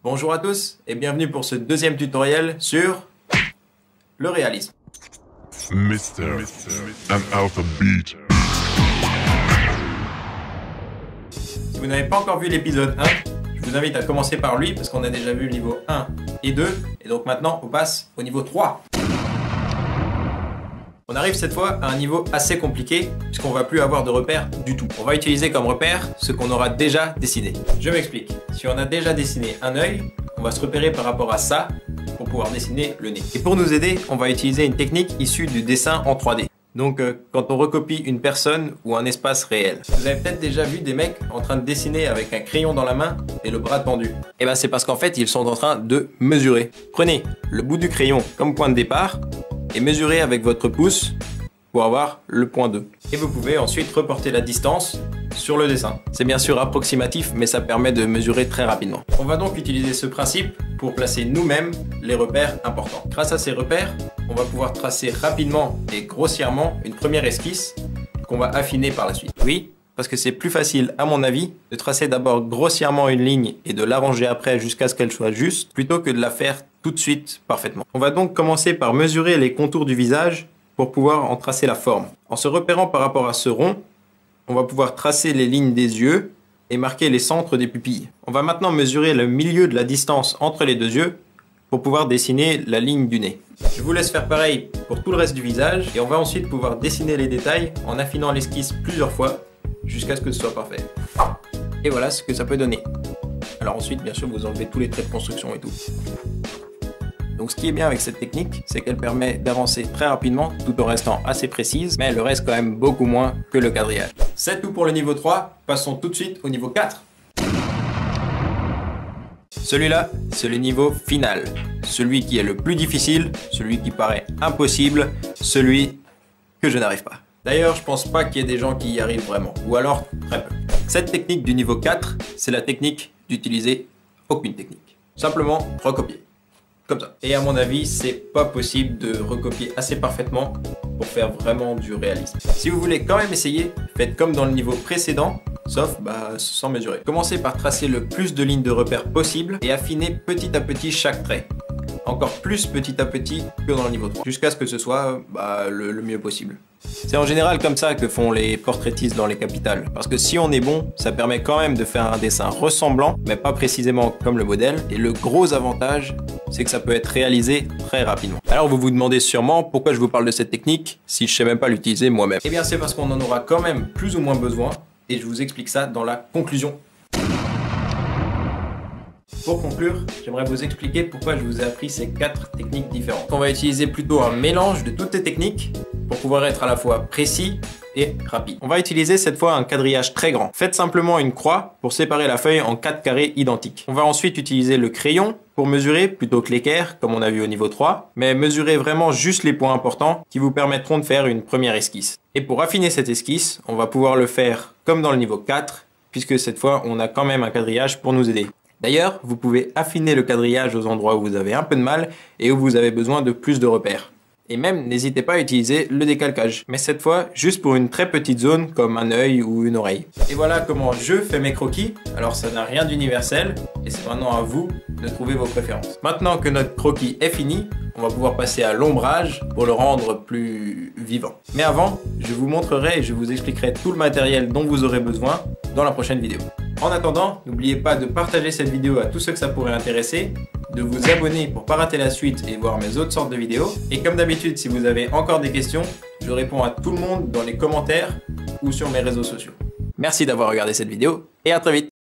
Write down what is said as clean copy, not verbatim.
Bonjour à tous et bienvenue pour ce deuxième tutoriel sur le réalisme. Mister, I'm out of beat. Si vous n'avez pas encore vu l'épisode 1, je vous invite à commencer par lui parce qu'on a déjà vu le niveau 1 et 2 et donc maintenant on passe au niveau 3. On arrive cette fois à un niveau assez compliqué puisqu'on va plus avoir de repères du tout. On va utiliser comme repère ce qu'on aura déjà dessiné. Je m'explique. Si on a déjà dessiné un œil, on va se repérer par rapport à ça pour pouvoir dessiner le nez. Et pour nous aider, on va utiliser une technique issue du dessin en 3D. Donc quand on recopie une personne ou un espace réel. Vous avez peut-être déjà vu des mecs en train de dessiner avec un crayon dans la main et le bras tendu. Et ben c'est parce qu'en fait ils sont en train de mesurer. Prenez le bout du crayon comme point de départ et mesurez avec votre pouce pour avoir le point 2. Et vous pouvez ensuite reporter la distance sur le dessin. C'est bien sûr approximatif, mais ça permet de mesurer très rapidement. On va donc utiliser ce principe pour placer nous-mêmes les repères importants. Grâce à ces repères, on va pouvoir tracer rapidement et grossièrement une première esquisse qu'on va affiner par la suite. Oui, parce que c'est plus facile, à mon avis, de tracer d'abord grossièrement une ligne et de l'arranger après jusqu'à ce qu'elle soit juste, plutôt que de la faire tout de suite parfaitement. On va donc commencer par mesurer les contours du visage pour pouvoir en tracer la forme. En se repérant par rapport à ce rond, on va pouvoir tracer les lignes des yeux et marquer les centres des pupilles. On va maintenant mesurer le milieu de la distance entre les deux yeux pour pouvoir dessiner la ligne du nez. Je vous laisse faire pareil pour tout le reste du visage et on va ensuite pouvoir dessiner les détails en affinant l'esquisse plusieurs fois jusqu'à ce que ce soit parfait. Et voilà ce que ça peut donner. Alors ensuite, bien sûr, vous enlevez tous les traits de construction et tout. Donc ce qui est bien avec cette technique, c'est qu'elle permet d'avancer très rapidement tout en restant assez précise, mais elle le reste quand même beaucoup moins que le quadrillage. C'est tout pour le niveau 3, passons tout de suite au niveau 4. Celui-là, c'est le niveau final. Celui qui est le plus difficile, celui qui paraît impossible, celui que je n'arrive pas. D'ailleurs, je pense pas qu'il y ait des gens qui y arrivent vraiment, ou alors très peu. Cette technique du niveau 4, c'est la technique d'utiliser aucune technique. Simplement recopier. Comme ça. Et à mon avis, c'est pas possible de recopier assez parfaitement pour faire vraiment du réalisme. Si vous voulez quand même essayer, faites comme dans le niveau précédent, sauf sans mesurer. Commencez par tracer le plus de lignes de repères possible et affinez petit à petit chaque trait. Encore plus petit à petit que dans le niveau 3, jusqu'à ce que ce soit le mieux possible. C'est en général comme ça que font les portraitistes dans les capitales, parce que si on est bon, ça permet quand même de faire un dessin ressemblant, mais pas précisément comme le modèle, et le gros avantage, c'est que ça peut être réalisé très rapidement. Alors vous vous demandez sûrement pourquoi je vous parle de cette technique, si je sais même pas l'utiliser moi-même. Eh bien c'est parce qu'on en aura quand même plus ou moins besoin, et je vous explique ça dans la conclusion. Pour conclure, j'aimerais vous expliquer pourquoi je vous ai appris ces 4 techniques différentes. On va utiliser plutôt un mélange de toutes les techniques pour pouvoir être à la fois précis et rapide. On va utiliser cette fois un quadrillage très grand. Faites simplement une croix pour séparer la feuille en 4 carrés identiques. On va ensuite utiliser le crayon pour mesurer plutôt que l'équerre, comme on a vu au niveau 3, mais mesurer vraiment juste les points importants qui vous permettront de faire une première esquisse. Et pour affiner cette esquisse, on va pouvoir le faire comme dans le niveau 4, puisque cette fois on a quand même un quadrillage pour nous aider. D'ailleurs, vous pouvez affiner le quadrillage aux endroits où vous avez un peu de mal et où vous avez besoin de plus de repères. Et même, n'hésitez pas à utiliser le décalcage, mais cette fois, juste pour une très petite zone comme un œil ou une oreille. Et voilà comment je fais mes croquis. Alors ça n'a rien d'universel et c'est maintenant à vous de trouver vos préférences. Maintenant que notre croquis est fini, on va pouvoir passer à l'ombrage pour le rendre plus vivant. Mais avant, je vous montrerai et je vous expliquerai tout le matériel dont vous aurez besoin dans la prochaine vidéo. En attendant, n'oubliez pas de partager cette vidéo à tous ceux que ça pourrait intéresser, de vous abonner pour pas rater la suite et voir mes autres sortes de vidéos. Et comme d'habitude, si vous avez encore des questions, je réponds à tout le monde dans les commentaires ou sur mes réseaux sociaux. Merci d'avoir regardé cette vidéo et à très vite.